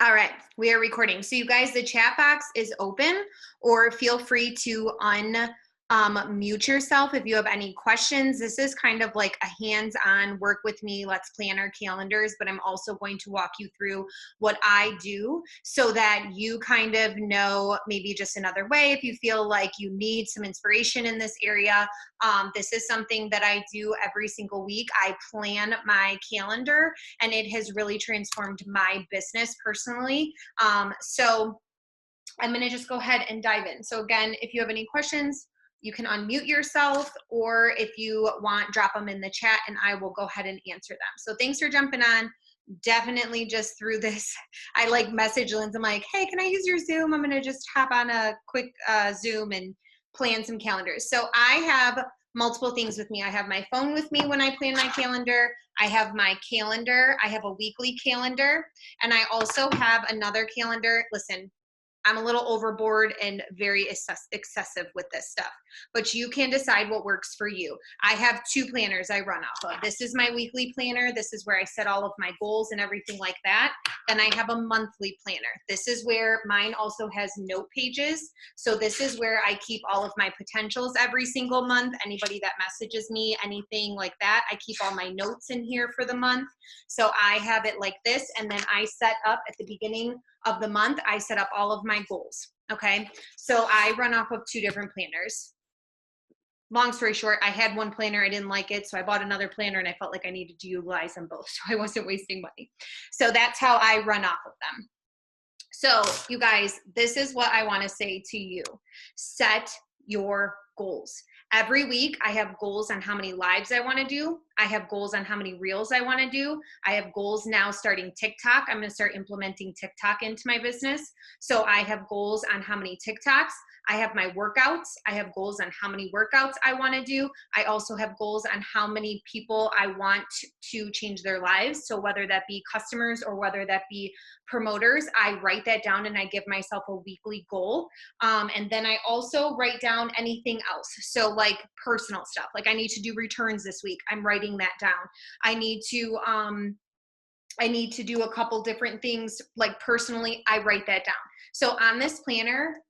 All right, we are recording. So you guys, the chat box is open, or feel free to mute yourself if you have any questions. This is kind of like a hands-on work with me, let's plan our calendars, but I'm also going to walk you through what I do so that you kind of know maybe just another way if you feel like you need some inspiration in this area. This is something that I do every single week. I plan my calendar, and it has really transformed my business personally. So I'm going to just go ahead and dive in. So again, if you have any questions, you can unmute yourself, or if you want, drop them in the chat and I will go ahead and answer them. So thanks for jumping on. Definitely just through this, I like message Lindsay. I'm like, hey, can I use your Zoom? I'm going to just hop on a quick Zoom and plan some calendars. So I have multiple things with me. I have my phone with me when I plan my calendar. I have my calendar. I have a weekly calendar. And I also have another calendar. Listen, I'm a little overboard and very excessive with this stuff, but you can decide what works for you. I have two planners I run off of. This is my weekly planner. This is where I set all of my goals and everything like that. Then I have a monthly planner. This is where mine also has note pages. So this is where I keep all of my potentials every single month. Anybody that messages me, anything like that, I keep all my notes in here for the month. So I have it like this, and then I set up at the beginning of the month, I set up all of my goals. Okay, so I run off of two different planners. Long story short, I had one planner, I didn't like it, so I bought another planner, and I felt like I needed to utilize them both, so I wasn't wasting money. So that's how I run off of them. So you guys, this is what I want to say to you. Set your goals. Every week I have goals on how many lives I want to do. I have goals on how many reels I want to do. I have goals now starting TikTok. I'm going to start implementing TikTok into my business. So I have goals on how many TikToks. I have my workouts. I have goals on how many workouts I want to do. I also have goals on how many people I want to change their lives. So whether that be customers or whether that be promoters, I write that down and I give myself a weekly goal. And then I also write down anything else. So like personal stuff, like I need to do returns this week. I'm writing that down. I need to do a couple different things like personally, I write that down. So on this planner,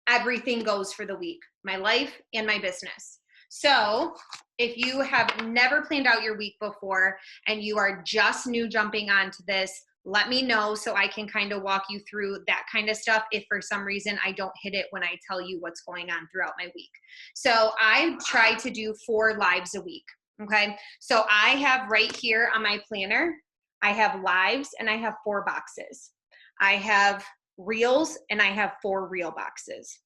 everything goes for the week, my life and my business. So if you have never planned out your week before and you are just new jumping onto this, let me know so I can kind of walk you through that kind of stuff if for some reason I don't hit it when I tell you what's going on throughout my week. So I try to do 4 lives a week, okay? So I have right here on my planner, I have lives and I have 4 boxes. I have reels and I have 4 reel boxes.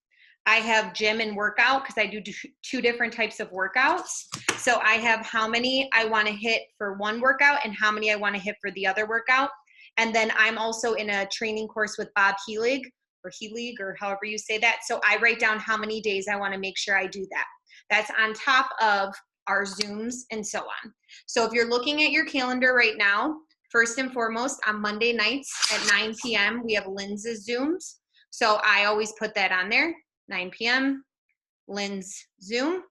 I have gym and workout because I do 2 different types of workouts. So I have how many I want to hit for one workout and how many I want to hit for the other workout. And then I'm also in a training course with Bob Heelig or however you say that. So I write down how many days I want to make sure I do that. That's on top of our Zooms and so on. So if you're looking at your calendar right now, first and foremost, on Monday nights at 9 p.m., we have Lynn's Zooms. So I always put that on there, 9 p.m., Lynn's Zoom.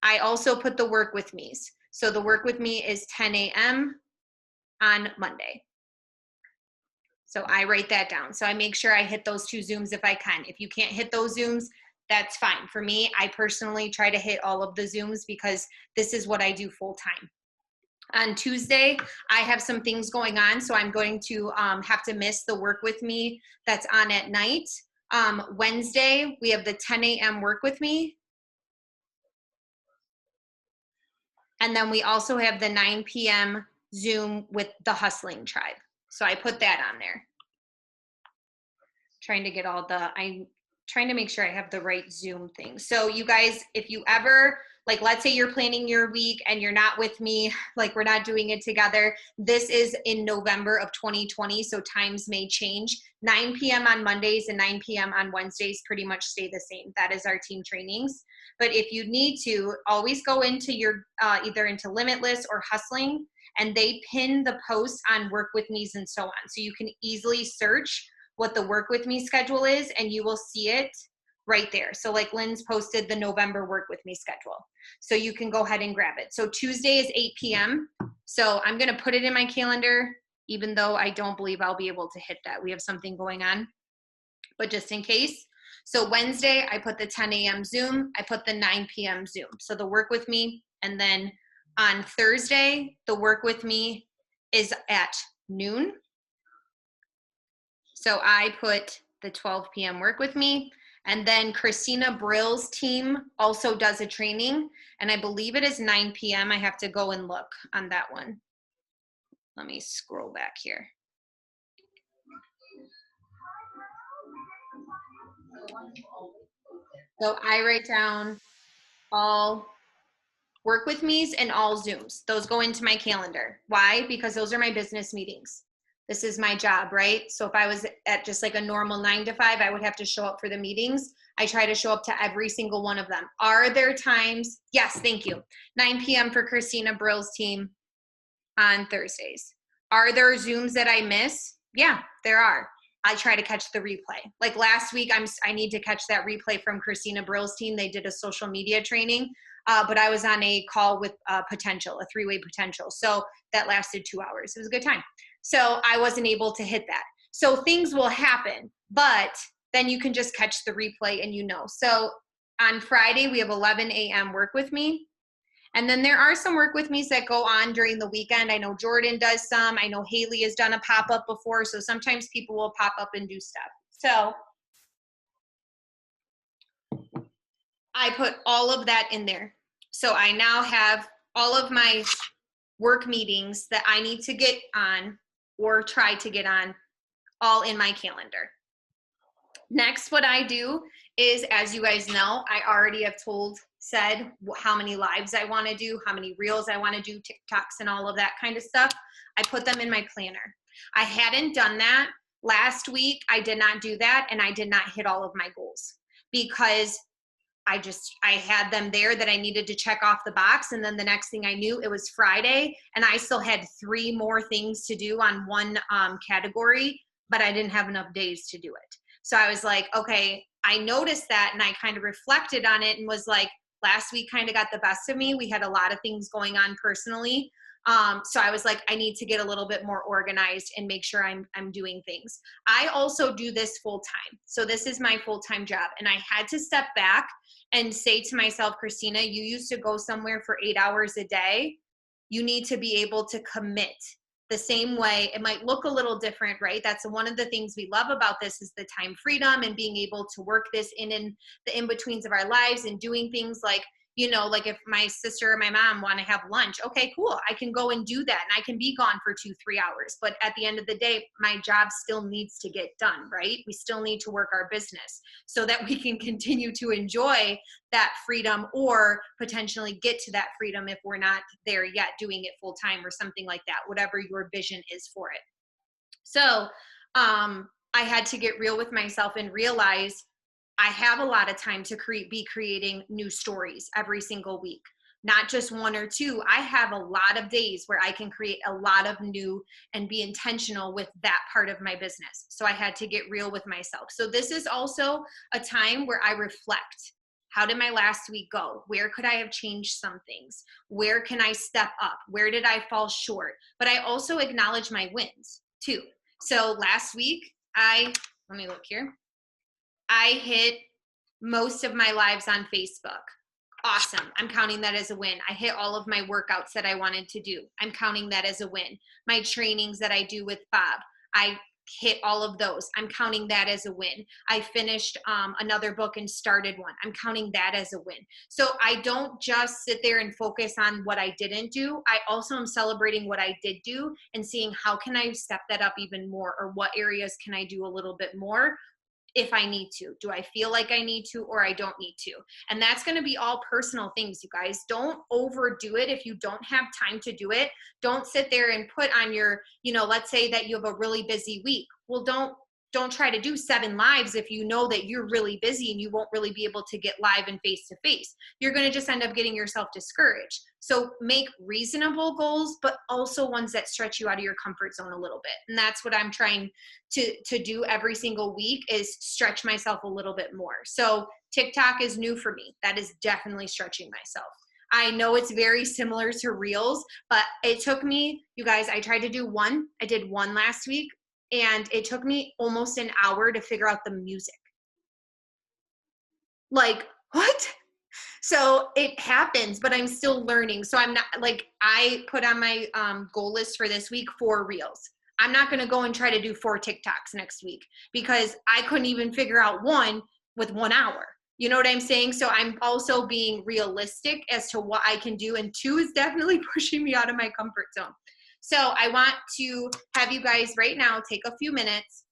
I also put the work with me's. So the work with me is 10 a.m. on Monday. So I write that down. So I make sure I hit those 2 Zooms if I can. If you can't hit those Zooms, that's fine. For me, I personally try to hit all of the Zooms because this is what I do full time. On Tuesday, I have some things going on, so I'm going to have to miss the work with me that's on at night. Wednesday, we have the 10 a.m. work with me. And then we also have the 9 p.m. Zoom with the Hustling Tribe. So I put that on there. I'm trying to make sure I have the right Zoom thing. So you guys, if you ever, like let's say you're planning your week and you're not with me, like we're not doing it together. This is in November of 2020, so times may change. 9 p.m. on Mondays and 9 p.m. on Wednesdays pretty much stay the same. That is our team trainings. But if you need to, always go into your, either into Limitless or Hustling, and they pin the post on Work With Me's and so on. So you can easily search what the Work With Me schedule is, and you will see it right there. So like Lynn's posted the November Work With Me schedule. So you can go ahead and grab it. So Tuesday is 8 p.m. So I'm going to put it in my calendar. even though I don't believe I'll be able to hit that. We have something going on, but just in case. So Wednesday, I put the 10 a.m. Zoom. I put the 9 p.m. Zoom. So the work with me. And then on Thursday, the work with me is at noon. So I put the 12 p.m. work with me. And then Christina Brill's team also does a training. And I believe it is 9 p.m. I have to go and look on that one. Let me scroll back here. So I write down all work with me's and all Zooms. Those go into my calendar. Why? Because those are my business meetings. This is my job, right? So if I was at just like a normal 9 to 5, I would have to show up for the meetings. I try to show up to every single one of them. Are there times? Yes, thank you. 9 p.m. for Christina Brill's team on Thursdays. Are there Zooms that I miss? Yeah, there are. I try to catch the replay. Like last week, I need to catch that replay from Christina Brill's team. They did a social media training, but I was on a call with Potential, a 3-way Potential. So that lasted 2 hours. It was a good time. So I wasn't able to hit that. So things will happen, but then you can just catch the replay and you know. So on Friday, we have 11 a.m. work with me. And then there are some work with me's that go on during the weekend. I know Jordan does some. I know Haley has done a pop-up before. So sometimes people will pop up and do stuff. So I put all of that in there. So I now have all of my work meetings that I need to get on or try to get on all in my calendar. Next, what I do is, as you guys know, I already have said how many lives I want to do, how many reels I want to do, TikToks and all of that kind of stuff. I put them in my planner. I hadn't done that. Last week, I did not do that, and I did not hit all of my goals because I had them there that I needed to check off the box. And then the next thing I knew, it was Friday, and I still had 3 more things to do on one category, but I didn't have enough days to do it. So I was like, okay, I noticed that, and I kind of reflected on it and was like, last week kind of got the best of me. We had a lot of things going on personally. So I was like, I need to get a little bit more organized and make sure I'm doing things. I also do this full time. So this is my full-time job. And I had to step back and say to myself, Christina, you used to go somewhere for 8 hours a day. You need to be able to commit the same way. It might look a little different, right? That's one of the things we love about this is the time freedom and being able to work this in the in-betweens of our lives and doing things like, you know, like if my sister or my mom want to have lunch, okay, cool. I can go and do that and I can be gone for 2-3 hours. But at the end of the day, my job still needs to get done, right? We still need to work our business so that we can continue to enjoy that freedom or potentially get to that freedom if we're not there yet doing it full time or something like that, whatever your vision is for it. So I had to get real with myself and realize I have a lot of time to be creating new stories every single week, not just 1 or 2. I have a lot of days where I can create a lot of new and be intentional with that part of my business. So I had to get real with myself. So this is also a time where I reflect. How did my last week go? Where could I have changed some things? Where can I step up? Where did I fall short? But I also acknowledge my wins too. So last week, let me look here. I hit most of my lives on Facebook. Awesome. I'm counting that as a win. I hit all of my workouts that I wanted to do. I'm counting that as a win. My trainings that I do with Bob, I hit all of those. I'm counting that as a win. I finished another book and started one. I'm counting that as a win. So I don't just sit there and focus on what I didn't do. I also am celebrating what I did do and seeing how can I step that up even more, or what areas can I do a little bit more if I need to. Do I feel like I need to, or I don't need to? And that's going to be all personal things, you guys. Don't overdo it if you don't have time to do it. Don't sit there and put on your, let's say that you have a really busy week. Well, don't try to do 7 lives if you know that you're really busy and you won't really be able to get live and face to face. You're going to just end up getting yourself discouraged. So make reasonable goals, but also ones that stretch you out of your comfort zone a little bit. And that's what I'm trying to do every single week, is stretch myself a little bit more. So TikTok is new for me. That is definitely stretching myself. I know it's very similar to Reels, but it took me, you guys, I tried to do one. I did one last week, and it took me almost an hour to figure out the music. Like, what? So it happens, but I'm still learning. So I'm not like, I put on my goal list for this week 4 Reels. I'm not going to go and try to do 4 TikToks next week because I couldn't even figure out one with 1 hour. You know what I'm saying? So I'm also being realistic as to what I can do. And 2 is definitely pushing me out of my comfort zone. So I want to have you guys right now take a few minutes,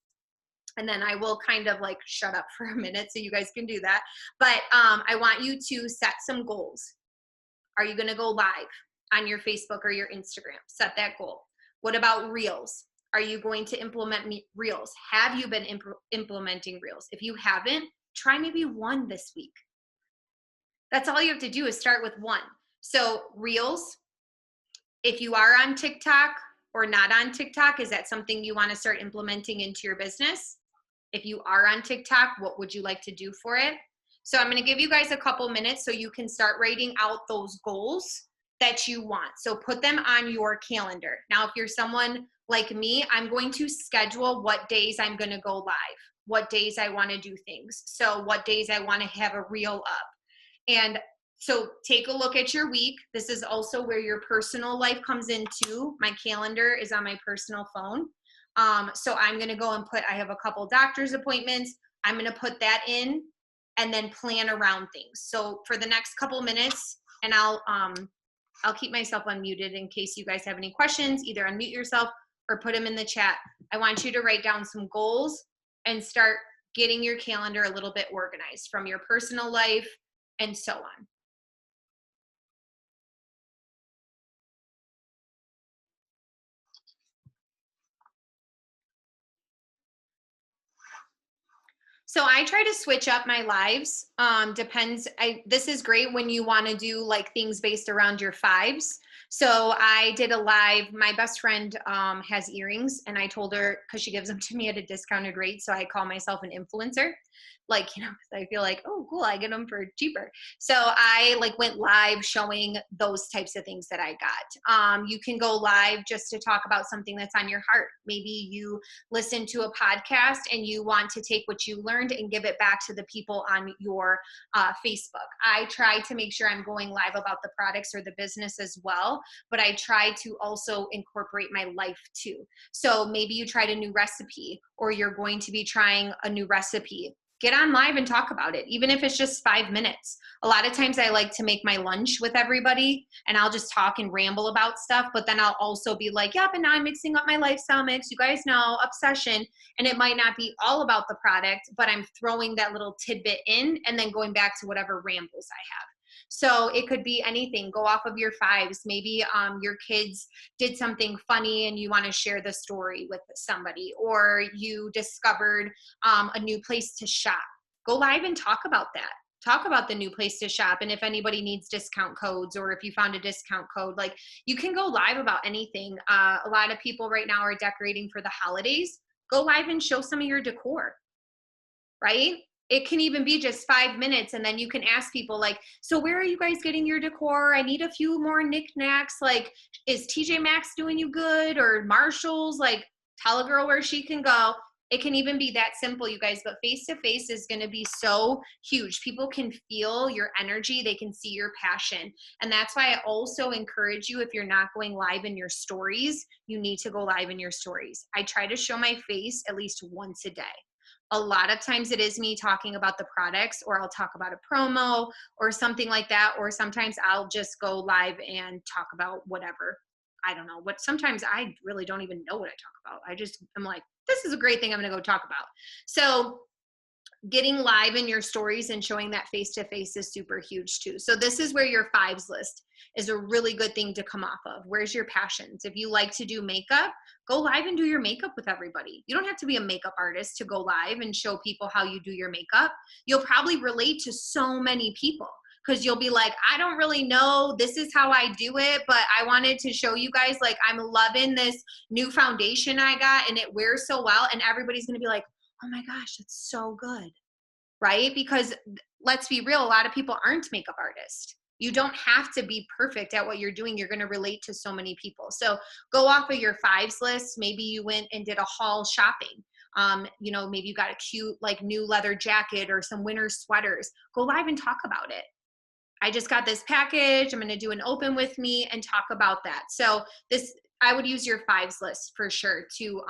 and then I will kind of like shut up for a minute so you guys can do that. But I want you to set some goals. Are you going to go live on your Facebook or your Instagram? Set that goal. What about Reels? Are you going to implement Reels? Have you been implementing Reels? If you haven't, try maybe 1 this week. That's all you have to do is start with 1. So Reels, if you are on TikTok or not on TikTok, is that something you want to start implementing into your business? If you are on TikTok, what would you like to do for it? So I'm going to give you guys a couple minutes so you can start writing out those goals that you want. So put them on your calendar. Now, if you're someone like me, I'm going to schedule what days I'm going to go live, what days I want to do things. So what days I want to have a reel up. And so take a look at your week. This is also where your personal life comes into. My calendar is on my personal phone. So I'm going to go and I have a couple doctor's appointments. I'm going to put that in and then plan around things. So for the next couple minutes, and I'll keep myself unmuted in case you guys have any questions, either unmute yourself or put them in the chat. I want you to write down some goals and start getting your calendar a little bit organized from your personal life and so on. So I try to switch up my lives. Depends. This is great when you want to do like things based around your 5s. So I did a live. My best friend has earrings, and I told her, because she gives them to me at a discounted rate, so I call myself an influencer. Like, you know, I feel like, oh, cool, I get them for cheaper. So I like went live showing those types of things that I got. You can go live just to talk about something that's on your heart. Maybe you listen to a podcast and you want to take what you learned and give it back to the people on your Facebook. I try to make sure I'm going live about the products or the business as well, but I try to also incorporate my life too. So maybe you tried a new recipe, or you're going to be trying a new recipe. Get on live and talk about it, even if it's just 5 minutes. A lot of times I like to make my lunch with everybody, and I'll just talk and ramble about stuff, but then I'll also be like, yep, and now I'm mixing up my lifestyle mix. You guys know, obsession. And it might not be all about the product, but I'm throwing that little tidbit in and then going back to whatever rambles I have. So it could be anything. Go off of your 5s. Maybe your kids did something funny and you want to share the story with somebody, or you discovered a new place to shop. Go live and talk about that. Talk about the new place to shop, and if anybody needs discount codes, or if you found a discount code, like, you can go live about anything. A lot of people right now are decorating for the holidays. Go live and show some of your decor, right? It can even be just 5 minutes, and then you can ask people like, so where are you guys getting your decor? I need a few more knickknacks. Like, is TJ Maxx doing you good, or Marshall's? Like, tell a girl where she can go. It can even be that simple, you guys, but face-to-face is going to be so huge. People can feel your energy. They can see your passion. And that's why I also encourage you, if you're not going live in your stories, you need to go live in your stories. I try to show my face at least once a day. A lot of times it is me talking about the products, or I'll talk about a promo or something like that. Or sometimes I'll just go live and talk about whatever. I don't know what. Sometimes I really don't even know what I talk about. I'm like, this is a great thing I'm going to go talk about. So getting live in your stories and showing that face-to-face is super huge too. So this is where your 5s list is a really good thing to come off of. Where's your passions? If you like to do makeup, go live and do your makeup with everybody. You don't have to be a makeup artist to go live and show people how you do your makeup. You'll probably relate to so many people, because you'll be like, I don't really know, this is how I do it, but I wanted to show you guys, like, I'm loving this new foundation I got and it wears so well. And everybody's going to be like, oh my gosh, that's so good, right? Because let's be real, a lot of people aren't makeup artists. You don't have to be perfect at what you're doing. You're going to relate to so many people. So go off of your fives list. Maybe you went and did a haul shopping. You know, maybe you got a cute like new leather jacket or some winter sweaters. Go live and talk about it. I just got this package. I'm going to do an open with me and talk about that. So this, I would use your fives list for sure to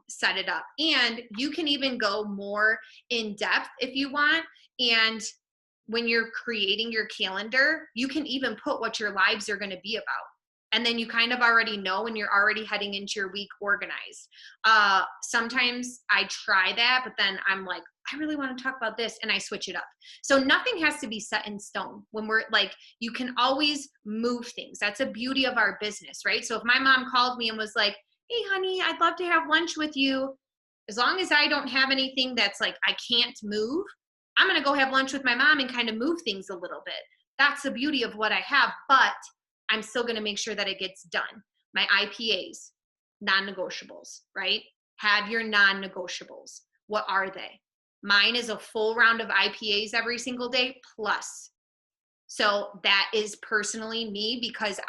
set it up. And you can even go more in depth if you want. And when you're creating your calendar, you can even put what your lives are going to be about. And then you kind of already know when you're already heading into your week organized. Sometimes I try that, but then I'm like, I really want to talk about this, and I switch it up. So nothing has to be set in stone. When we're like, you can always move things. That's a beauty of our business, right? So if my mom called me and was like, hey honey, I'd love to have lunch with you. As long as I don't have anything that's like, I can't move, I'm going to go have lunch with my mom and kind of move things a little bit. That's the beauty of what I have, but I'm still going to make sure that it gets done. My IPAs, non-negotiables, right? Have your non-negotiables. What are they? Mine is a full round of IPAs every single day plus. So that is personally me because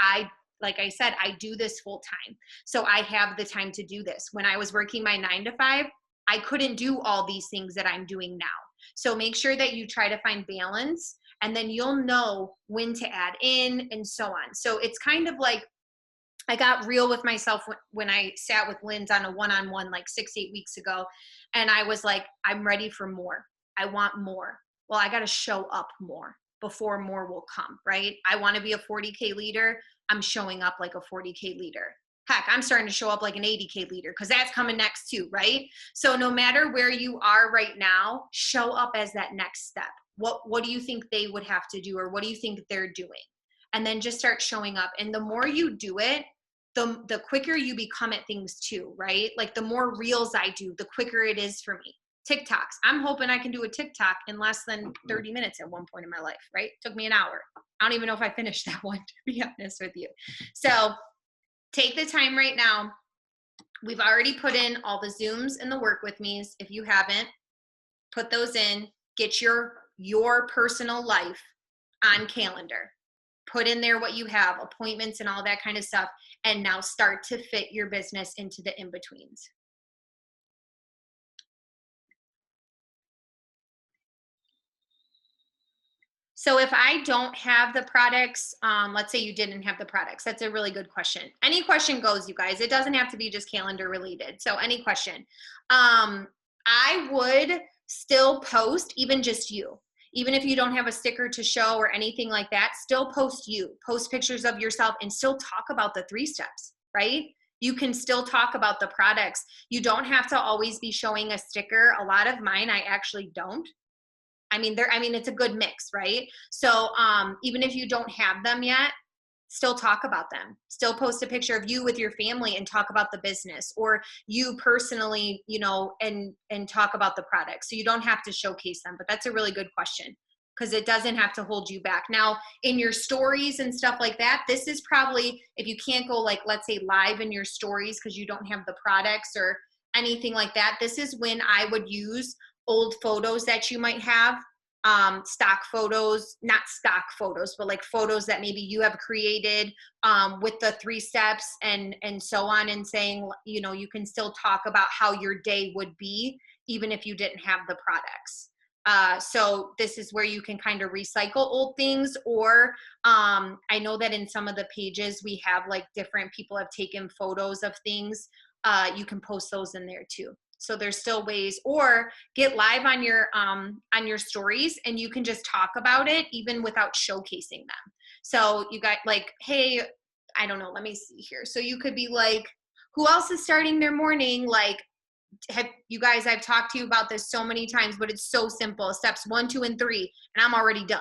like I said, I do this full time. So I have the time to do this. When I was working my 9 to 5, I couldn't do all these things that I'm doing now. So make sure that you try to find balance, and then you'll know when to add in and so on. So it's kind of like, I got real with myself when I sat with Linz on a one-on-one like 6-8 weeks ago. And I was like, I'm ready for more. I want more. Well, I got to show up more before more will come, right? I want to be a 40K leader. I'm showing up like a 40K leader. Heck, I'm starting to show up like an 80K leader because that's coming next too, right? So no matter where you are right now, show up as that next step. What do you think they would have to do, or what do you think they're doing? And then just start showing up. And the more you do it, the quicker you become at things too, right? Like the more reels I do, the quicker it is for me. TikToks. I'm hoping I can do a TikTok in less than 30 minutes at one point in my life, right? Took me an hour. I don't even know if I finished that one, to be honest with you. So take the time right now. We've already put in all the Zooms and the work with me's. If you haven't, put those in. Get your personal life on calendar. Put in there what you have, appointments and all that kind of stuff, and now start to fit your business into the in-betweens. So if I don't have the products, let's say you didn't have the products, that's a really good question. Any question goes, you guys. It doesn't have to be just calendar related. So any question. I would still post even just you. Even if you don't have a sticker to show or anything like that, still post you. Post pictures of yourself and still talk about the 3 steps, right? You can still talk about the products. You don't have to always be showing a sticker. A lot of mine, I actually don't. I mean, it's a good mix, right? So even if you don't have them yet, still talk about them. Still post a picture of you with your family and talk about the business, or you personally, you know, and talk about the product. So you don't have to showcase them, but that's a really good question because it doesn't have to hold you back. Now, in your stories and stuff like that, this is probably, if you can't go like, let's say live in your stories because you don't have the products or anything like that, this is when I would use old photos that you might have, stock photos, not stock photos, but like photos that maybe you have created with the 3 steps and so on, and saying, you know, you can still talk about how your day would be even if you didn't have the products. So this is where you can kind of recycle old things, or I know that in some of the pages we have like different people have taken photos of things. You can post those in there too. So there's still ways, or get live on your stories and you can just talk about it even without showcasing them. So you got like, hey, I don't know, let me see here. So you could be like, who else is starting their morning? Like, you guys, I've talked to you about this so many times, but it's so simple. Steps 1, 2, and 3, and I'm already done.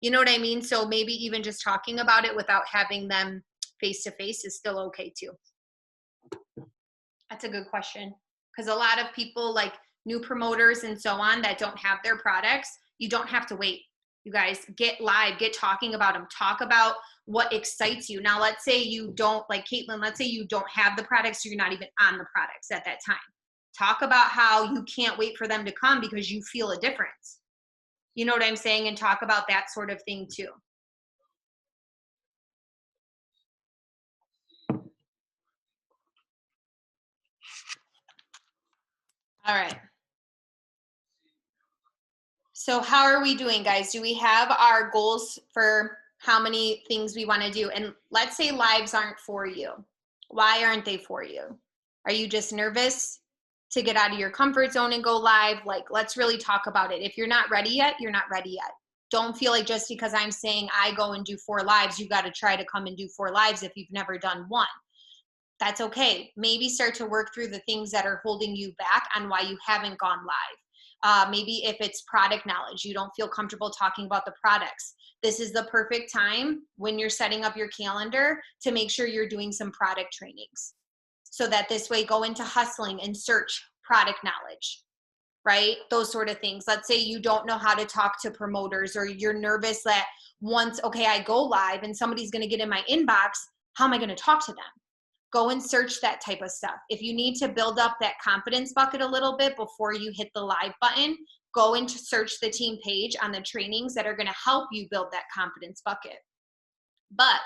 You know what I mean? So maybe even just talking about it without having them face to face is still okay too. That's a good question. Because a lot of people, like new promoters and so on, that don't have their products, you don't have to wait. You guys, get live, get talking about them. Talk about what excites you. Now, let's say you don't, like Caitlin, let's say you don't have the products, so you're not even on the products at that time. Talk about how you can't wait for them to come because you feel a difference. You know what I'm saying? And talk about that sort of thing too. All right. So how are we doing, guys? Do we have our goals for how many things we want to do? And let's say lives aren't for you. Why aren't they for you? Are you just nervous to get out of your comfort zone and go live? Like, let's really talk about it. If you're not ready yet, you're not ready yet. Don't feel like just because I'm saying I go and do 4 lives, you got to try to come and do 4 lives if you've never done one. That's okay. Maybe start to work through the things that are holding you back on why you haven't gone live. Maybe if it's product knowledge, you don't feel comfortable talking about the products. This is the perfect time when you're setting up your calendar to make sure you're doing some product trainings. So that this way, go into hustling and search product knowledge, right? Those sort of things. Let's say you don't know how to talk to promoters, or you're nervous that once, okay, I go live and somebody's going to get in my inbox, how am I going to talk to them? Go and search that type of stuff. If you need to build up that confidence bucket a little bit before you hit the live button, go and search the team page on the trainings that are going to help you build that confidence bucket. But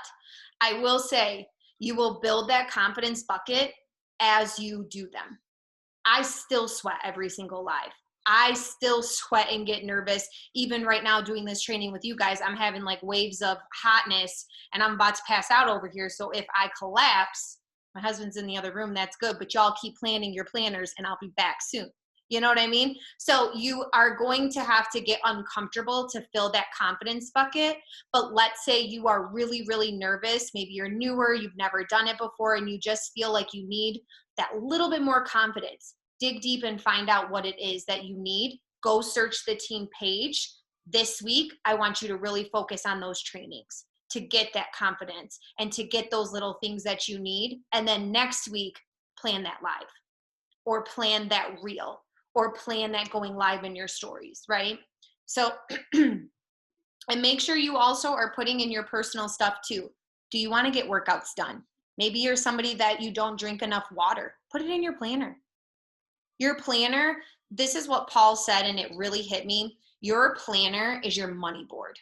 I will say, you will build that confidence bucket as you do them. I still sweat every single live. I still sweat and get nervous. Even right now doing this training with you guys, I'm having like waves of hotness and I'm about to pass out over here. So if I collapse, my husband's in the other room, that's good, but y'all keep planning your planners and I'll be back soon. You know what I mean? So you are going to have to get uncomfortable to fill that confidence bucket. But let's say you are really, really nervous. Maybe you're newer, you've never done it before, and you just feel like you need that little bit more confidence. Dig deep and find out what it is that you need. Go search the team page. This week, I want you to really focus on those trainings to get that confidence and to get those little things that you need. And then next week, plan that live or plan that reel or plan that going live in your stories, right? So, and make sure you also are putting in your personal stuff too. Do you want to get workouts done? Maybe you're somebody that you don't drink enough water. Put it in your planner. Your planner, this is what Paul said, and it really hit me. Your planner is your money board.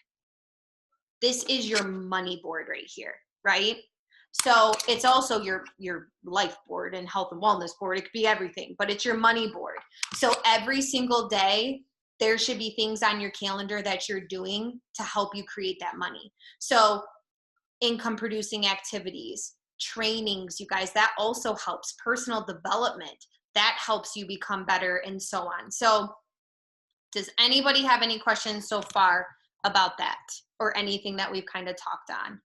This is your money board right here, right? So it's also your life board and health and wellness board. It could be everything, but it's your money board. So every single day, there should be things on your calendar that you're doing to help you create that money. So income producing activities, trainings, you guys, that also helps. Personal development, that helps you become better, and so on. So does anybody have any questions so far about that or anything that we've kind of talked on?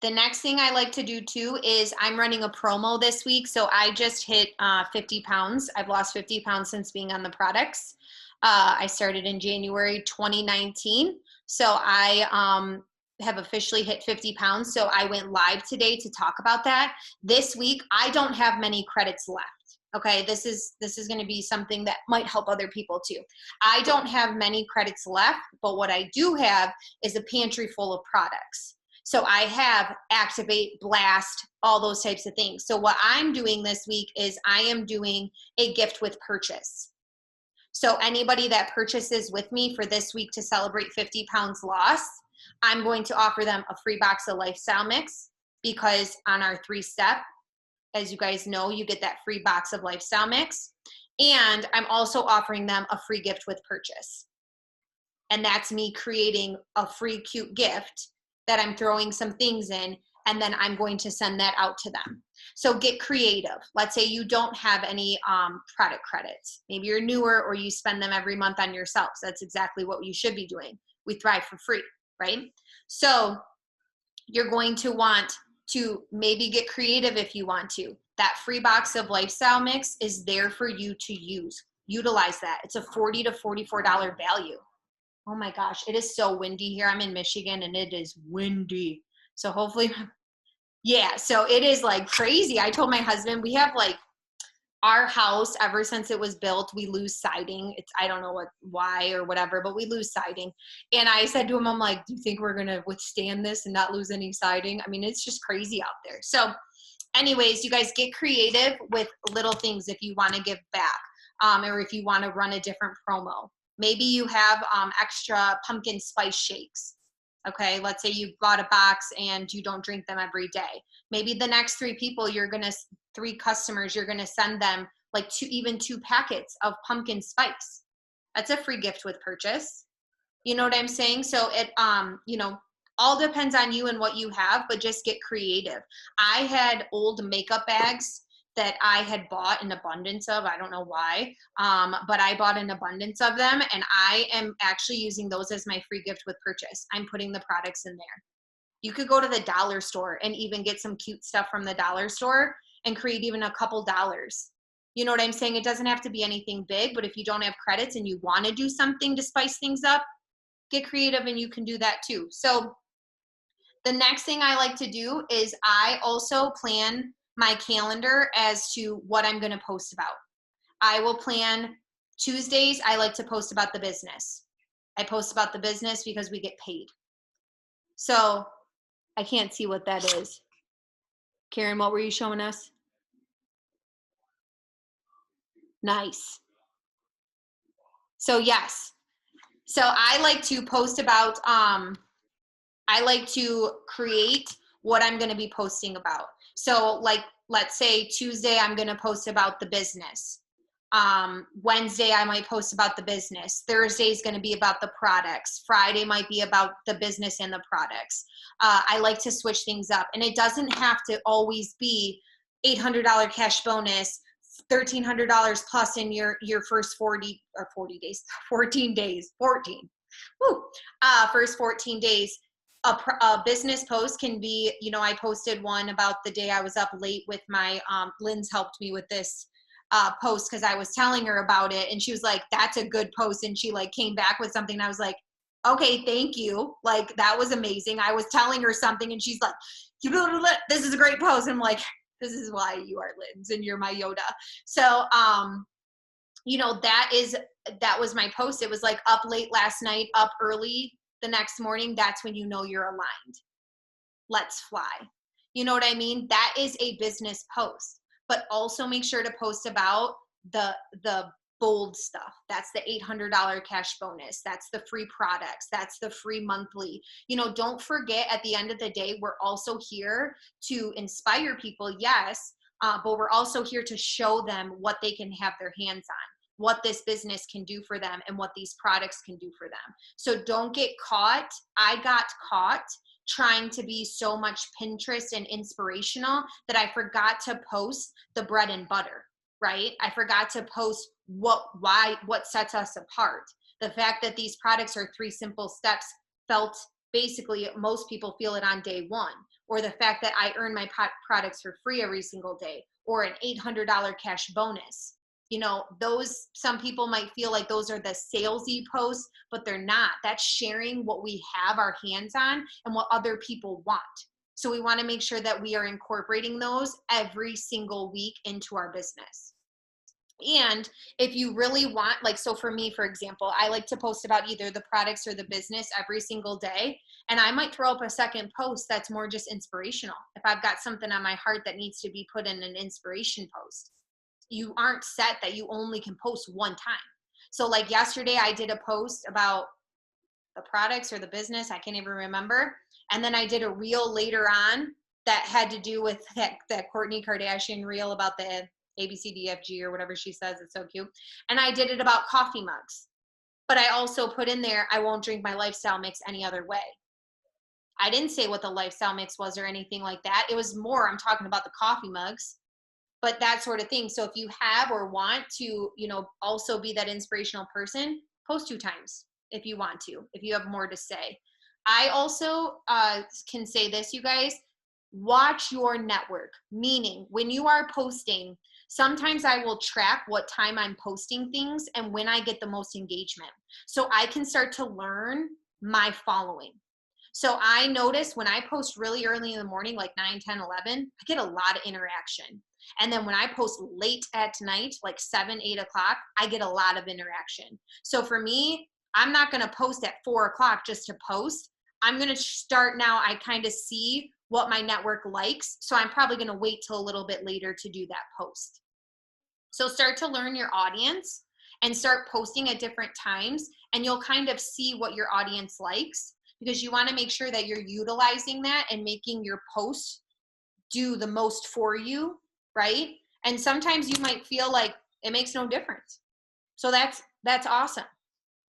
The next thing I like to do too is I'm running a promo this week. So I just hit 50 pounds. I've lost 50 pounds since being on the products. I started in January 2019. So I have officially hit 50 pounds. So I went live today to talk about that. This week, I don't have many credits left. Okay, this is going to be something that might help other people too. I don't have many credits left, but what I do have is a pantry full of products. So I have Activate, Blast, all those types of things. So what I'm doing this week is I am doing a gift with purchase. So anybody that purchases with me for this week to celebrate 50 pounds loss, I'm going to offer them a free box of Lifestyle Mix, because on our 3-step, as you guys know, you get that free box of Lifestyle Mix. And I'm also offering them a free gift with purchase. And that's me creating a free cute gift that I'm throwing some things in, and then I'm going to send that out to them. So get creative. Let's say you don't have any product credits. Maybe you're newer or you spend them every month on yourselves. That's exactly what you should be doing. We thrive for free, right? So you're going to want to maybe get creative if you want to. That free box of Lifestyle Mix is there for you to use. Utilize that. It's a $40 to $44 value. Oh my gosh, it is so windy here. I'm in Michigan and it is windy. So hopefully, yeah, so it is like crazy. I told my husband, we have like our house, ever since it was built, we lose siding. I don't know why or whatever, but we lose siding. And I said to him, I'm like, do you think we're going to withstand this and not lose any siding? I mean, it's just crazy out there. So anyways, you guys get creative with little things if you want to give back, or if you want to run a different promo. Maybe you have extra pumpkin spice shakes. Okay, let's say you bought a box and you don't drink them every day. Maybe the next three people three customers, you're gonna send them like even two packets of pumpkin spice. That's a free gift with purchase. You know what I'm saying? So it, all depends on you and what you have, but just get creative. I had old makeup bags that I had bought an abundance of. I don't know why, but I bought an abundance of them, and I am actually using those as my free gift with purchase. I'm putting the products in there. You could go to the dollar store and even get some cute stuff from the dollar store and create even a couple dollars. You know what I'm saying? It doesn't have to be anything big, but if you don't have credits and you want to do something to spice things up, get creative and you can do that too. So the next thing I like to do is I also plan my calendar as to what I'm going to post about. I will plan Tuesdays. I like to post about the business. I post about the business because we get paid. So I can't see what that is. Karen, what were you showing us? Nice. So yes. So I like to post about, I like to create what I'm going to be posting about. So like, let's say Tuesday, I'm going to post about the business. Wednesday, I might post about the business. Thursday is going to be about the products. Friday might be about the business and the products. I like to switch things up, and it doesn't have to always be $800 cash bonus, $1,300 plus in your first 40 or 40 days, 14 days, 14. Woo. First 14 days. A business post can be, I posted one about the day I was up late with my, Lynn's helped me with this post because I was telling her about it, and she was like, that's a good post, and she like came back with something, and I was like, okay, thank you, like that was amazing. I was telling her something and she's like, this is a great post, and I'm like, this is why you are Lynn's and you're my Yoda. So that was my post. It was like up late last night, up early the next morning. That's when you're aligned. Let's fly. You know what I mean? That is a business post. But also make sure to post about the bold stuff. That's the $800 cash bonus. That's the free products. That's the free monthly. Don't forget, at the end of the day, we're also here to inspire people, yes, but we're also here to show them what they can have their hands on, what this business can do for them, and what these products can do for them. So don't get caught. I got caught trying to be so much Pinterest and inspirational that I forgot to post the bread and butter, right? I forgot to post what sets us apart. The fact that these products are 3 simple steps felt basically, most people feel it on day one, or the fact that I earn my products for free every single day, or an $800 cash bonus. Some people might feel like those are the salesy posts, but they're not. That's sharing what we have our hands on and what other people want. So we want to make sure that we are incorporating those every single week into our business. And if you really want, so for me, for example, I like to post about either the products or the business every single day. And I might throw up a second post that's more just inspirational. If I've got something on my heart that needs to be put in an inspiration post. You aren't set that you only can post one time. So like yesterday, I did a post about the products or the business. I can't even remember. And then I did a reel later on that had to do with that Kourtney Kardashian reel about the ABCDFG or whatever she says. It's so cute. And I did it about coffee mugs. But I also put in there, I won't drink my lifestyle mix any other way. I didn't say what the lifestyle mix was or anything like that. It was more, I'm talking about the coffee mugs. But that sort of thing. So if you have or want to, also be that inspirational person, post 2 times if you want to, if you have more to say. I also can say this, you guys, watch your network. Meaning when you are posting, sometimes I will track what time I'm posting things and when I get the most engagement. So I can start to learn my following. So I notice when I post really early in the morning, like 9, 10, 11, I get a lot of interaction. And then when I post late at night, like 7, 8 o'clock, I get a lot of interaction. So for me, I'm not going to post at 4 o'clock just to post. I'm going to start now. I kind of see what my network likes. So I'm probably going to wait till a little bit later to do that post. So start to learn your audience and start posting at different times, and you'll kind of see what your audience likes. because you want to make sure that you're utilizing that and making your post do the most for you, right? And sometimes you might feel like it makes no difference. So that's awesome,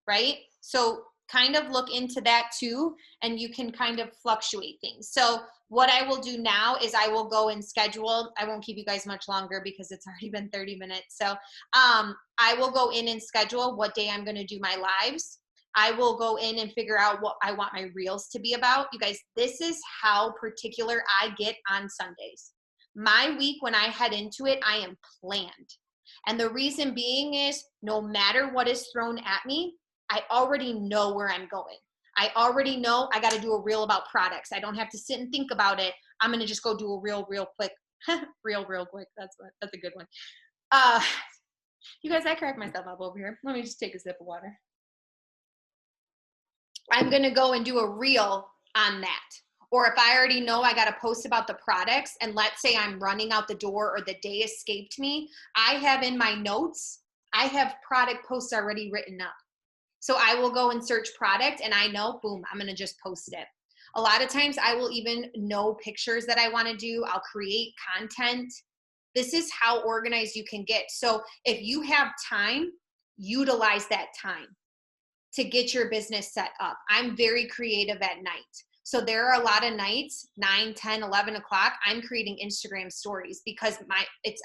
right? So kind of look into that too, and you can kind of fluctuate things. So what I will do now is I will go and schedule. I won't keep you guys much longer because it's already been 30 minutes. So I will go in and schedule what day I'm going to do my lives. I will go in and figure out what I want my reels to be about. You guys, this is how particular I get on Sundays. My week, when I head into it, I am planned. And the reason being is no matter what is thrown at me, I already know where I'm going. I already know I got to do a reel about products. I don't have to sit and think about it. I'm going to just go do a reel real quick. Real quick. That's a good one. You guys, I cracked myself up over here. Let me just take a sip of water. I'm going to go and do a reel on that. Or if I already know I got to post about the products, and let's say I'm running out the door or the day escaped me, I have in my notes, I have product posts already written up. So I will go and search product and I know, boom, I'm going to just post it. A lot of times I will even know pictures that I want to do. I'll create content. This is how organized you can get. So if you have time, utilize that time to get your business set up. I'm very creative at night. So there are a lot of nights, 9, 10, 11 o'clock, I'm creating Instagram stories because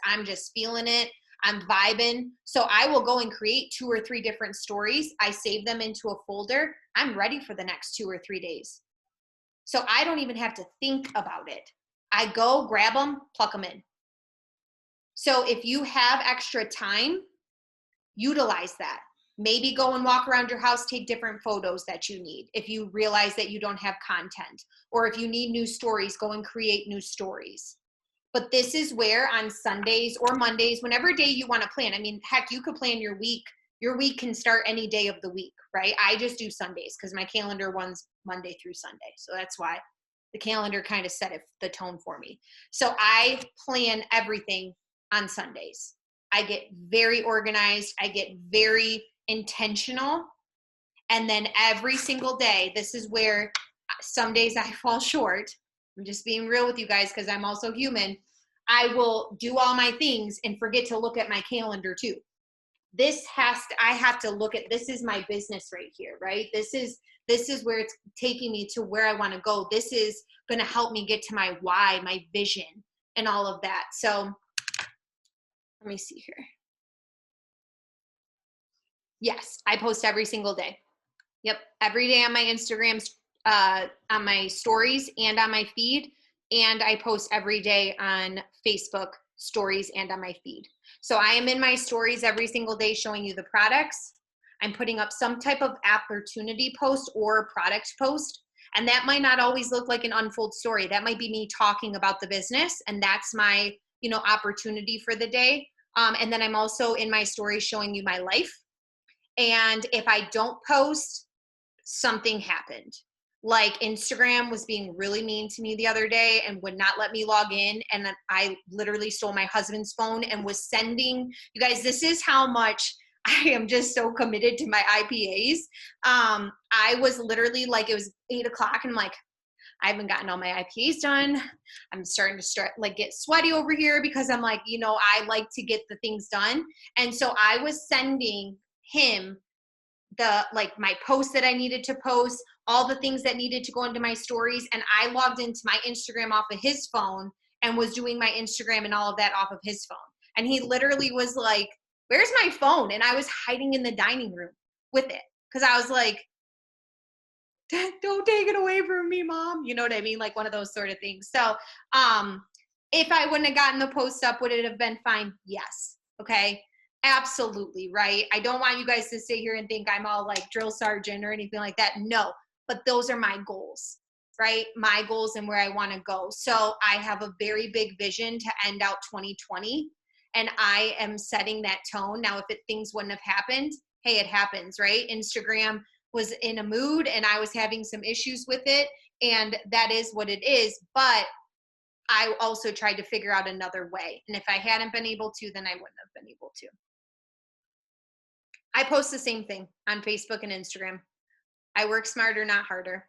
I'm just feeling it. I'm vibing. So I will go and create 2 or 3 different stories. I save them into a folder. I'm ready for the next 2 or 3 days. So I don't even have to think about it. I go grab them, pluck them in. So if you have extra time, utilize that. Maybe go and walk around your house, take different photos that you need. If you realize that you don't have content, or if you need new stories, go and create new stories. But this is where on Sundays or Mondays, whenever day you want to plan, I mean, heck, you could plan your week. Your week can start any day of the week, right? I just do Sundays because my calendar runs Monday through Sunday. So that's why the calendar kind of set the tone for me. So I plan everything on Sundays. I get very organized. I get very intentional. And then every single day, this is where some days I fall short. I'm just being real with you guys because I'm also human. I will do all my things and forget to look at my calendar too. I have to look at, this is my business right here, right? This is where it's taking me to where I want to go. This is going to help me get to my why, my vision, and all of that. So let me see here. Yes, I post every single day. Yep, every day on my Instagram, on my stories and on my feed. And I post every day on Facebook stories and on my feed. So I am in my stories every single day showing you the products. I'm putting up some type of opportunity post or product post. And that might not always look like an unfold story. That might be me talking about the business. And that's my, opportunity for the day. And then I'm also in my stories showing you my life. And if I don't post, something happened. Like Instagram was being really mean to me the other day and would not let me log in. And I literally stole my husband's phone and was sending, you guys, this is how much I am just so committed to my IPAs. I was literally like, it was 8 o'clock and I'm like, I haven't gotten all my IPAs done. I'm starting to get sweaty over here because I'm like, I like to get the things done. And so I was sending him my posts that I needed to post, all the things that needed to go into my stories. And I logged into my Instagram off of his phone and was doing my Instagram and all of that off of his phone. And he literally was like, where's my phone? And I was hiding in the dining room with it. Cause I was like, don't take it away from me, mom. You know what I mean? Like one of those sort of things. So, if I wouldn't have gotten the post up, would it have been fine? Yes. Okay. Absolutely, right? I don't want you guys to sit here and think I'm all like drill sergeant or anything like that. No, but those are my goals, right? My goals and where I want to go. So I have a very big vision to end out 2020, and I am setting that tone. Now, if things wouldn't have happened, hey, it happens, right? Instagram was in a mood and I was having some issues with it, and that is what it is. But I also tried to figure out another way. And if I hadn't been able to, then I wouldn't have been able to. I post the same thing on Facebook and Instagram. I work smarter, not harder.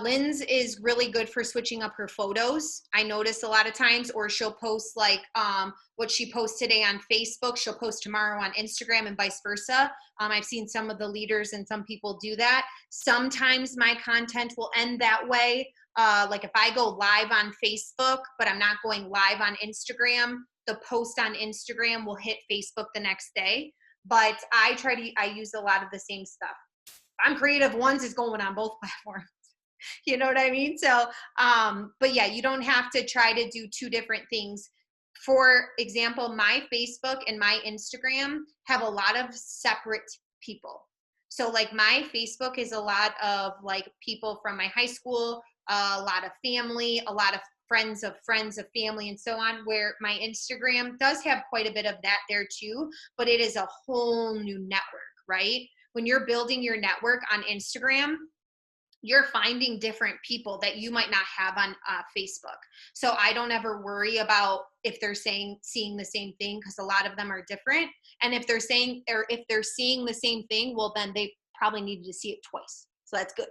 Lynn's is really good for switching up her photos. I notice a lot of times, or she'll post like what she posts today on Facebook, she'll post tomorrow on Instagram and vice versa. I've seen some of the leaders and some people do that. Sometimes my content will end that way. Like if I go live on Facebook, but I'm not going live on Instagram, the post on Instagram will hit Facebook the next day. But I use a lot of the same stuff. I'm creative once, it's going on both platforms. You know what I mean? So, but yeah, you don't have to try to do two different things. For example, my Facebook and my Instagram have a lot of separate people. So like my Facebook is a lot of like people from my high school, a lot of family, a lot of friends of family and so on, where my Instagram does have quite a bit of that there too, but it is a whole new network, right? When you're building your network on Instagram, you're finding different people that you might not have on Facebook. So I don't ever worry about if they're seeing the same thing, because a lot of them are different. And if they're seeing the same thing, well, then they probably needed to see it twice. So that's good.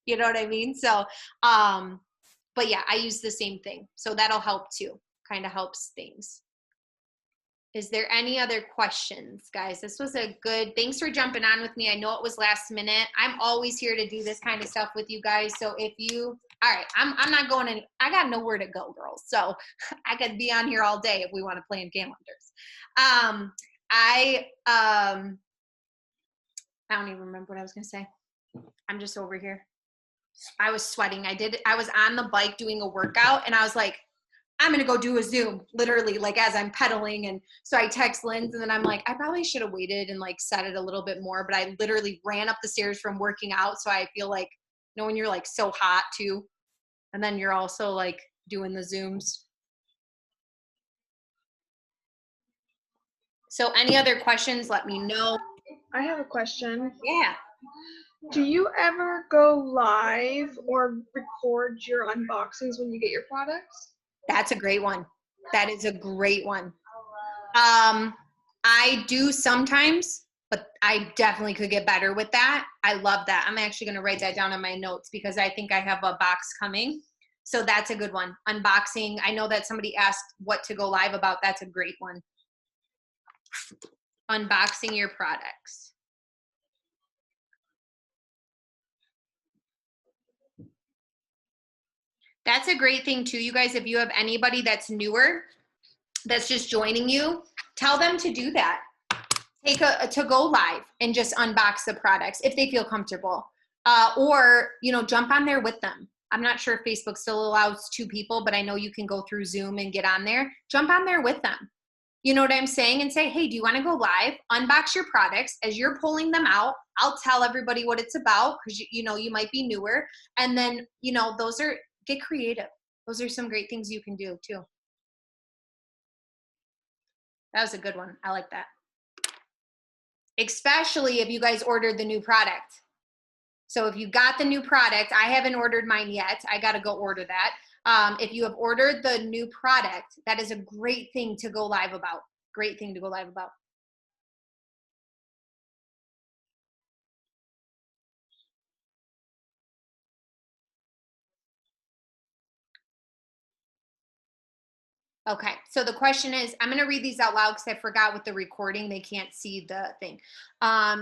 You know what I mean? So, but yeah, I use the same thing. So that'll help too. Kind of helps things. Is there any other questions, guys? This was a good, thanks for jumping on with me. I know it was last minute. I'm always here to do this kind of stuff with you guys. So if you, all right, I'm not going in, I got nowhere to go, girls. So I could be on here all day if we want to play in calendars. I don't even remember what I was going to say. I'm just over here. I was sweating. I was on the bike doing a workout and I was like, I'm going to go do a Zoom, literally, like as I'm pedaling. And so I text Linz and then I'm like, I probably should have waited and like said it a little bit more, but I literally ran up the stairs from working out. So I feel like, you know, when you're like so hot too, and then you're also like doing the Zooms. So any other questions, let me know. I have a question. Yeah. Do you ever go live or record your unboxings when you get your products? That's a great one. That is a great one. I do sometimes, but I definitely could get better with that. I love that. I'm actually going to write that down in my notes because I think I have a box coming. So that's a good one. Unboxing. I know that somebody asked what to go live about. That's a great one. Unboxing your products. That's a great thing too, you guys. If you have anybody that's newer, that's just joining you, tell them to do that. To go live and just unbox the products if they feel comfortable, or you know, jump on there with them. I'm not sure if Facebook still allows 2 people, but I know you can go through Zoom and get on there. Jump on there with them. You know what I'm saying? And say, hey, do you want to go live? Unbox your products. As you're pulling them out, I'll tell everybody what it's about because you know you might be newer. And then, you know, get creative. Those are some great things you can do too. That was a good one. I like that. Especially if you guys ordered the new product. So if you got the new product, I haven't ordered mine yet. I got to go order that. If you have ordered the new product, that is a great thing to go live about. Great thing to go live about. Okay, so the question is, I'm going to read these out loud because I forgot with the recording, they can't see the thing.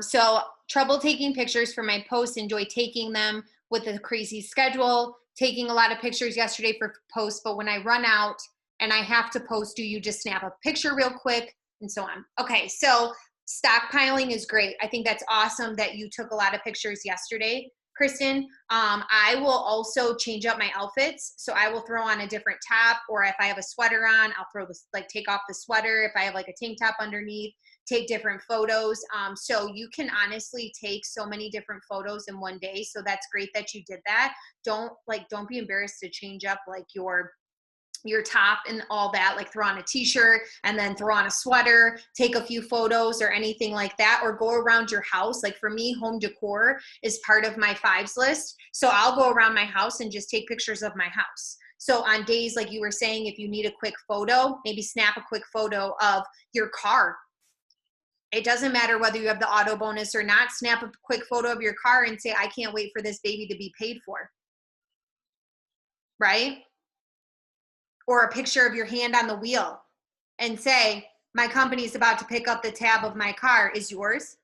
So trouble taking pictures for my posts, enjoy taking them with a crazy schedule, taking a lot of pictures yesterday for posts, but when I run out and I have to post, do you just snap a picture real quick and so on? Okay, so stockpiling is great. I think that's awesome that you took a lot of pictures yesterday, Kristen. I will also change up my outfits. So I will throw on a different top, or if I have a sweater on, I'll throw this, like take off the sweater. If I have like a tank top underneath, take different photos. So you can honestly take so many different photos in one day. So that's great that you did that. Don't be embarrassed to change up like your top and all that, like throw on a t-shirt and then throw on a sweater, take a few photos or anything like that, or go around your house. Like for me, home decor is part of my 5s list. So I'll go around my house and just take pictures of my house. So on days like you were saying, if you need a quick photo, maybe snap a quick photo of your car. It doesn't matter whether you have the auto bonus or not. Snap a quick photo of your car and say, I can't wait for this baby to be paid for. right? Or a picture of your hand on the wheel and say, my company's about to pick up the tab of my car. Is yours?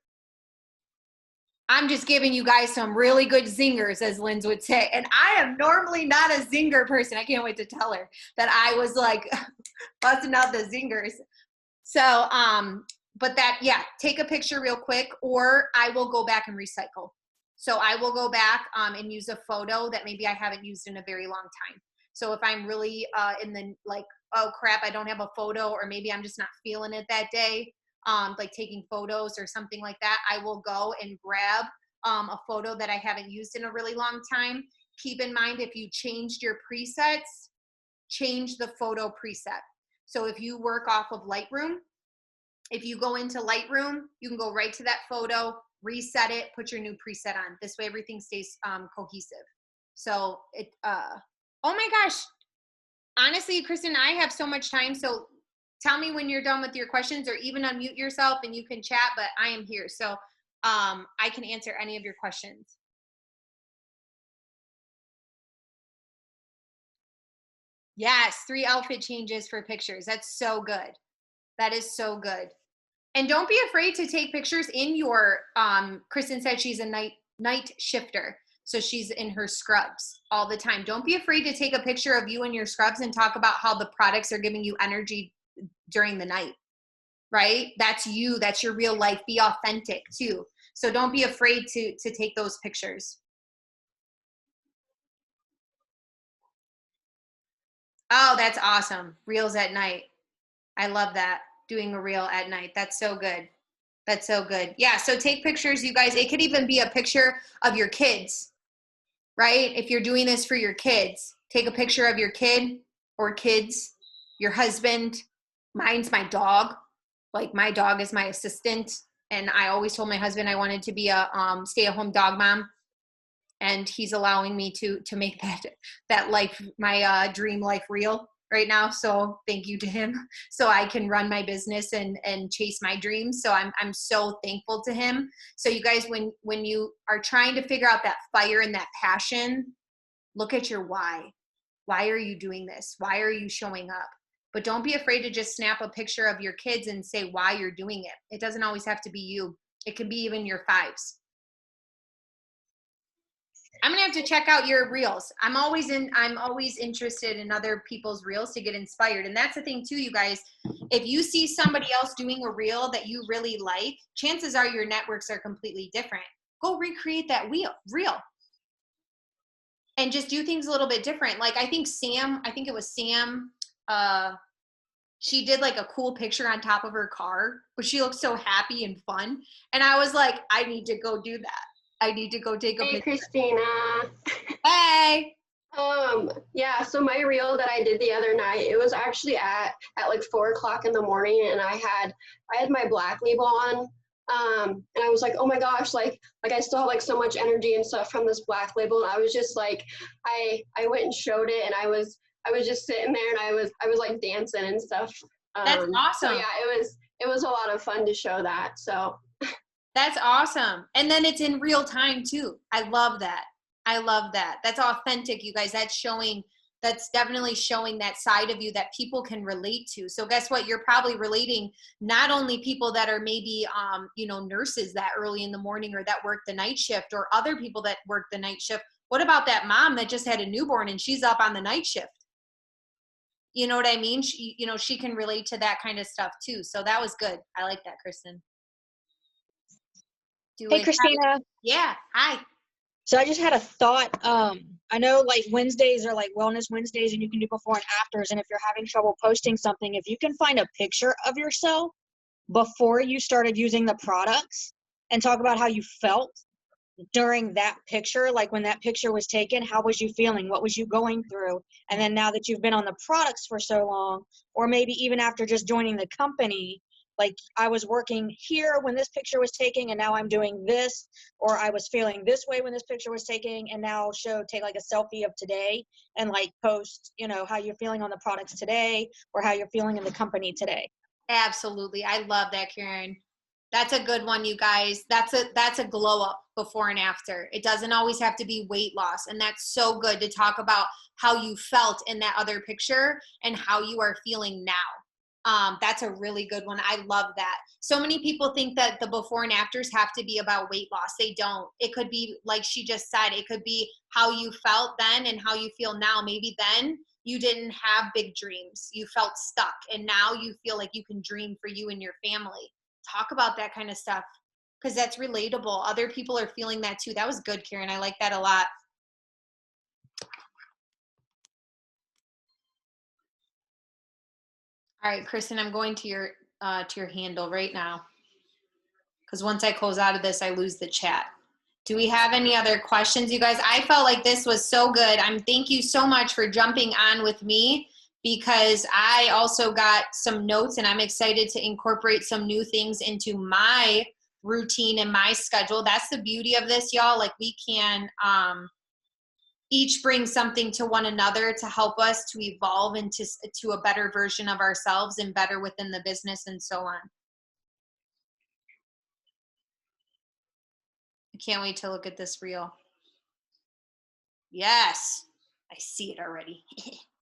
I'm just giving you guys some really good zingers, as Linz would say. And I am normally not a zinger person. I can't wait to tell her that I was like busting out the zingers. So, but that, yeah, take a picture real quick, or I will go back and recycle. So I will go back and use a photo that maybe I haven't used in a very long time. So if I'm really in the like, oh crap, I don't have a photo, or maybe I'm just not feeling it that day, like taking photos or something like that, I will go and grab a photo that I haven't used in a really long time. Keep in mind, if you changed your presets, change the photo preset. So if you work off of Lightroom, if you go into Lightroom, you can go right to that photo, reset it, put your new preset on. This way everything stays cohesive. So oh my gosh, honestly, Kristen, I have so much time. So tell me when you're done with your questions, or even unmute yourself and you can chat, but I am here. So I can answer any of your questions. Yes, 3 outfit changes for pictures. That's so good. That is so good. And don't be afraid to take pictures in your Kristen said she's a night shifter. So she's in her scrubs all the time. Don't be afraid to take a picture of you in your scrubs and talk about how the products are giving you energy during the night. Right? That's you. That's your real life. Be authentic too. So don't be afraid to take those pictures. Oh, that's awesome. Reels at night. I love that. Doing a reel at night. That's so good. That's so good. Yeah. So take pictures, you guys. It could even be a picture of your kids, right? If you're doing this for your kids, take a picture of your kid or kids, your husband. Mine's my dog. Like my dog is my assistant. And I always told my husband I wanted to be a stay-at-home dog mom. And he's allowing me to make that life, my dream life, real right now. So thank you to him. So I can run my business and chase my dreams. So I'm so thankful to him. So you guys, when you are trying to figure out that fire and that passion, look at your why. Why are you doing this? Why are you showing up? But don't be afraid to just snap a picture of your kids and say why you're doing it. It doesn't always have to be you. It can be even your fives. I'm gonna have to check out your reels. I'm always interested in other people's reels to get inspired. And that's the thing too, you guys. If you see somebody else doing a reel that you really like, chances are your networks are completely different. Go recreate that reel. And just do things a little bit different. Like I think it was Sam, she did like a cool picture on top of her car, but she looked so happy and fun. And I was like, I need to go do that. I need to go take a Hey, picture. Christina. Hey. Yeah, so my reel that I did the other night, it was actually at like 4 o'clock in the morning, and I had my black label on. And I was like, oh my gosh, like I still have like so much energy and stuff from this black label. And I was just like, I went and showed it, and I was just sitting there, and I was like dancing and stuff. That's awesome. So yeah, it was a lot of fun to show that. So that's awesome. And then it's in real time too. I love that. I love that. That's authentic, you guys. That's definitely showing that side of you that people can relate to. So guess what? You're probably relating not only people that are maybe, nurses that early in the morning, or that work the night shift, or other people that work the night shift. What about that mom that just had a newborn and she's up on the night shift? You know what I mean? She can relate to that kind of stuff too. So that was good. I like that, Kristen. Hey, Christina. Yeah. Hi. So I just had a thought. I know like Wednesdays are like Wellness Wednesdays, and you can do before and afters. And if you're having trouble posting something, if you can find a picture of yourself before you started using the products and talk about how you felt during that picture, like when that picture was taken, how was you feeling? What was you going through? And then now that you've been on the products for so long, or maybe even after just joining the company, like I was working here when this picture was taken, and now I'm doing this, or I was feeling this way when this picture was taken, and now take like a selfie of today and like post, how you're feeling on the products today, or how you're feeling in the company today. Absolutely. I love that, Karen. That's a good one, you guys. That's a glow up before and after. It doesn't always have to be weight loss. And that's so good to talk about how you felt in that other picture and how you are feeling now. That's a really good one. I love that. So many people think that the before and afters have to be about weight loss. They don't. It could be, like she just said, it could be how you felt then and how you feel now. Maybe then you didn't have big dreams. You felt stuck. And now you feel like you can dream for you and your family. Talk about that kind of stuff because that's relatable. Other people are feeling that too. That was good, Karen. I like that a lot. All right, Kristen, I'm going to your handle right now because once I close out of this, I lose the chat. Do we have any other questions, you guys? I felt like this was so good. Thank you so much for jumping on with me because I also got some notes and I'm excited to incorporate some new things into my routine and my schedule. That's the beauty of this, y'all. Like we can each bring something to one another to help us to evolve into to a better version of ourselves and better within the business and so on. I can't wait to look at this reel. Yes, I see it already.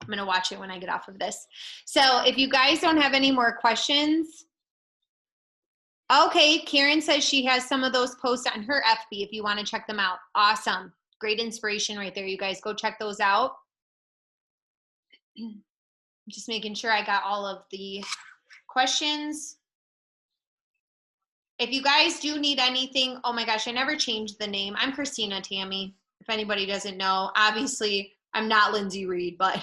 I'm going to watch it when I get off of this. So if you guys don't have any more questions. Okay, Karen says she has some of those posts on her FB if you want to check them out. Awesome. Great inspiration right there. You guys go check those out. Just making sure I got all of the questions. If you guys do need anything, oh my gosh, I never changed the name. I'm Christina Tammy. If anybody doesn't know, obviously I'm not Lindsay Reed, but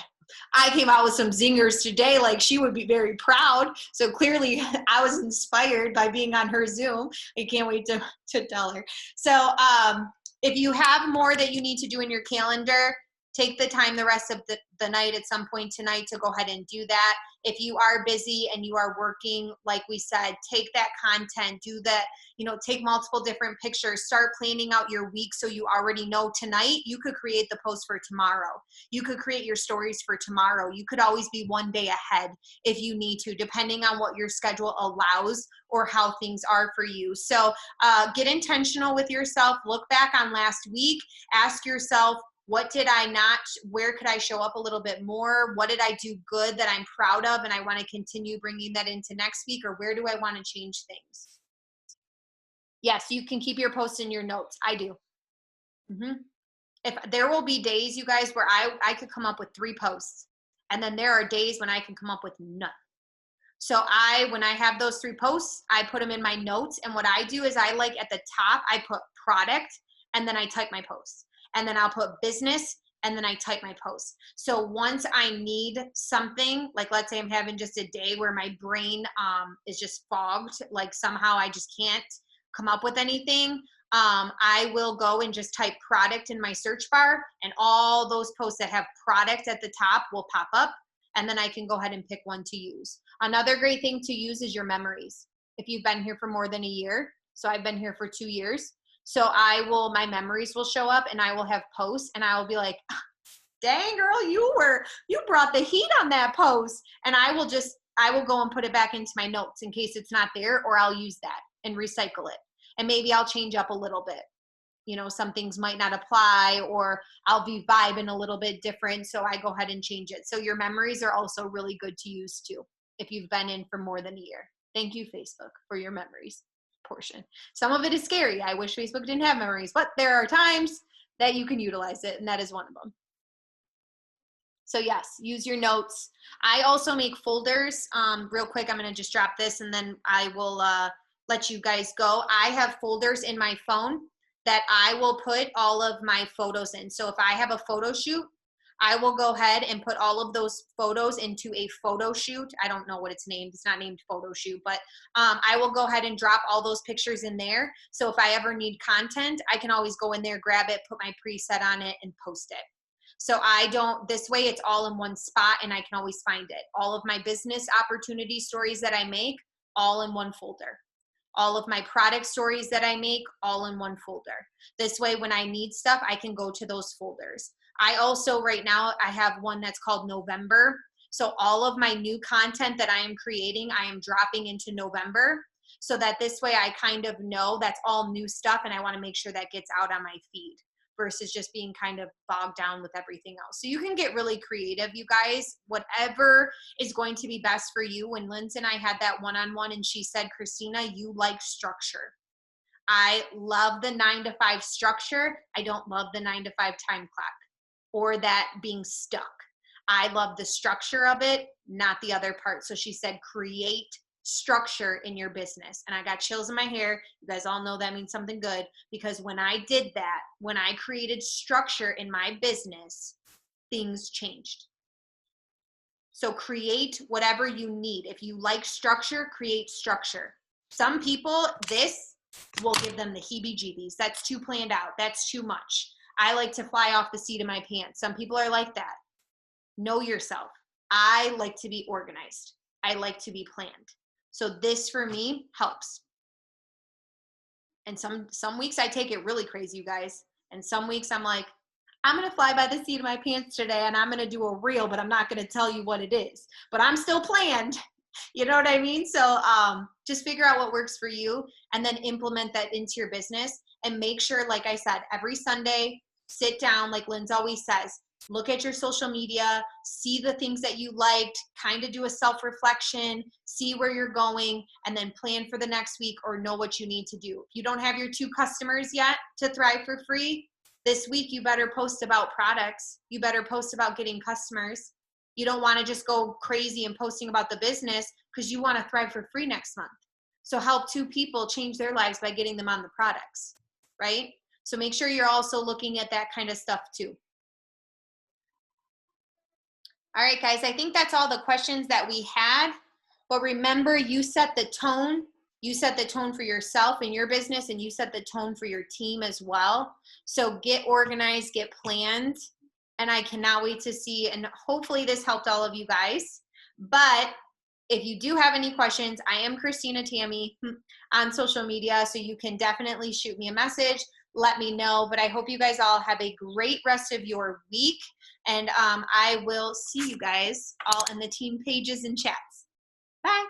I came out with some zingers today. Like she would be very proud. So clearly I was inspired by being on her Zoom. I can't wait to tell her. So if you have more that you need to do in your calendar, take the time the rest of the night at some point tonight to go ahead and do that. If you are busy and you are working, like we said, take that content, do that, take multiple different pictures, start planning out your week so you already know tonight you could create the post for tomorrow. You could create your stories for tomorrow. You could always be one day ahead if you need to, depending on what your schedule allows or how things are for you. So get intentional with yourself. Look back on last week. Ask yourself, what did I not, where could I show up a little bit more? What did I do good that I'm proud of and I want to continue bringing that into next week, or where do I want to change things? Yes, you can keep your posts in your notes. I do. If there will be days, you guys, where I could come up with 3 posts, and then there are days when I can come up with none. So when I have those 3 posts, I put them in my notes, and what I do is I like at the top, I put product, and then I type my post. And then I'll put business, and then I type my post. So once I need something, like let's say I'm having just a day where my brain is just fogged, like somehow I just can't come up with anything, I will go and just type product in my search bar, and all those posts that have product at the top will pop up, and then I can go ahead and pick one to use. Another great thing to use is your memories. If you've been here for more than a year, so I've been here for 2 years, so my memories will show up and I will have posts and I will be like, dang girl, you brought the heat on that post. And I will go and put it back into my notes in case it's not there, or I'll use that and recycle it. And maybe I'll change up a little bit. Some things might not apply, or I'll be vibing a little bit different. So I go ahead and change it. So your memories are also really good to use too, if you've been in for more than a year. Thank you, Facebook, for your memories portion. Some of it is scary. I wish Facebook didn't have memories, but there are times that you can utilize it, and that is one of them. So yes, use your notes. I also make folders. Real quick, I'm going to just drop this and then I will let you guys go. I have folders in my phone that I will put all of my photos in. So if I have a photo shoot, I will go ahead and put all of those photos into a photo shoot. I don't know what it's named. It's not named photo shoot, but I will go ahead and drop all those pictures in there. So if I ever need content, I can always go in there, grab it, put my preset on it, and post it. So this way it's all in one spot and I can always find it. All of my business opportunity stories that I make, all in one folder. All of my product stories that I make, all in one folder. This way, when I need stuff, I can go to those folders. I also, right now, I have one that's called November. So all of my new content that I am creating, I am dropping into November. so that this way I kind of know that's all new stuff and I want to make sure that gets out on my feed versus just being kind of bogged down with everything else. So you can get really creative, you guys, whatever is going to be best for you. When Lindsay and I had that one-on-one and she said, Christina, you like structure. I love the 9 to 5 structure. I don't love the 9 to 5 time clock or that being stuck. I love the structure of it, not the other part. So she said, create structure in your business. And I got chills in my hair. You guys all know that means something good, because when I did that, when I created structure in my business, things changed. So create whatever you need. If you like structure, create structure. Some people, this will give them the heebie-jeebies. That's too planned out. That's too much. I like to fly off the seat of my pants. Some people are like that. Know yourself. I like to be organized. I like to be planned. So this for me helps. And some weeks I take it really crazy, you guys. And some weeks I'm like, I'm going to fly by the seat of my pants today and I'm going to do a reel, but I'm not going to tell you what it is. But I'm still planned. You know what I mean? So just figure out what works for you and then implement that into your business. And make sure, like I said, every Sunday, sit down, like Lynn's always says, look at your social media, see the things that you liked, kind of do a self-reflection, see where you're going, and then plan for the next week or know what you need to do. If you don't have your 2 customers yet to Thrive for Free, this week you better post about products. You better post about getting customers. You don't want to just go crazy and posting about the business because you want to Thrive for Free next month. So help 2 people change their lives by getting them on the products, right? So make sure you're also looking at that kind of stuff too. All right, guys, I think that's all the questions that we had. But remember, you set the tone. You set the tone for yourself and your business, and you set the tone for your team as well. So get organized, get planned, and I cannot wait to see, and hopefully this helped all of you guys. But if you do have any questions, I am Christina Tammy on social media, so you can definitely shoot me a message. Let me know. But I hope you guys all have a great rest of your week. And I will see you guys all in the team pages and chats. Bye.